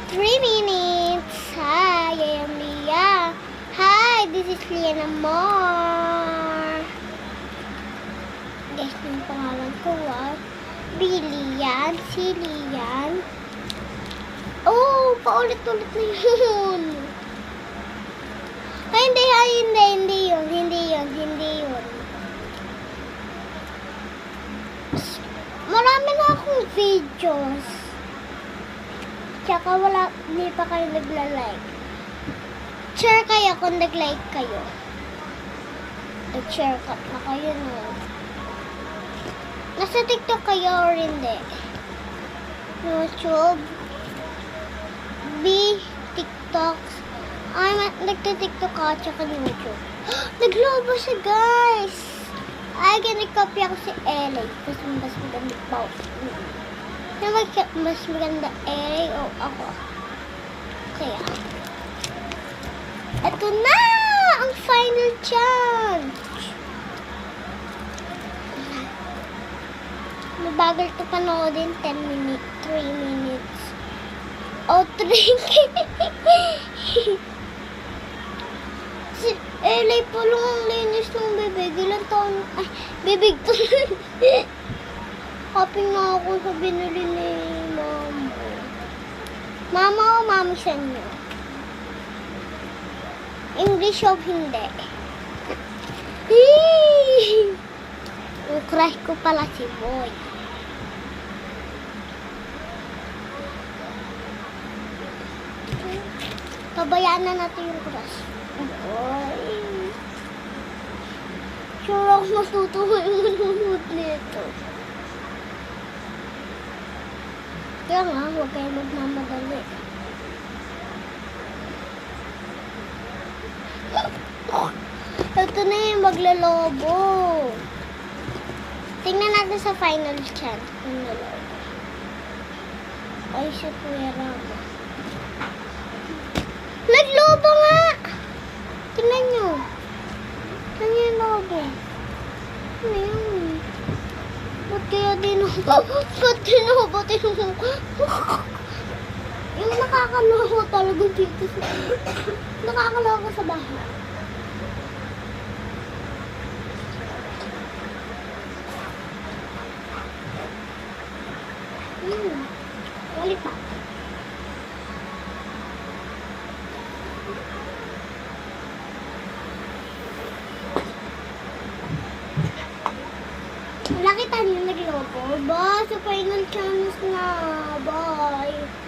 3 minutes. Hi, I am Leah. Hi, this is Leah Namor. Guys, yung pangalan ko Bilian, si Lian. Oh, paulit-ulit na yun. Ay, hindi yun. Marami na akong videos. Tsaka hindi pa kayo nagla-like. Share kayo kung nag-like kayo. Nag-share na kayo nun. Nasa TikTok kayo or hindi? YouTube. TikTok. Ay, nagtitiktok ka tsaka YouTube. Naglobo siya, guys. Ay, ganag-copy ako si LA. Mas maganda pa. Mas maganda LA o ako. Kaya. Ito na! Ang final challenge. Mabagal to panoodin. 3 minutes. O, 3. Si LA po lang ang linis ng bibig. Ilang taon? Ay, bibig to. Happy na ako sa binili ni Mama. Mama o Mami sa inyo? English o hindi? Yung crush ko pala si Boy. Pabayaan na natin yung crush. Boy. Sure ako matutuwa yung manunod nito. Kaya nga, huwag kayo magmamadali. Ito na yung maglalobo. Tingnan natin sa final chance kung nalobo. Ay, si Kuya Rama. Naglobo nga! Tingnan nyo. Tingnan nyo yung lobo. Ano yun? Ba't kaya yung nakakaloko talaga dito sa nakakaloko sa bahay. Ulit pa. Nakita niyo naglobo? Ba, sa final chance na. Bye.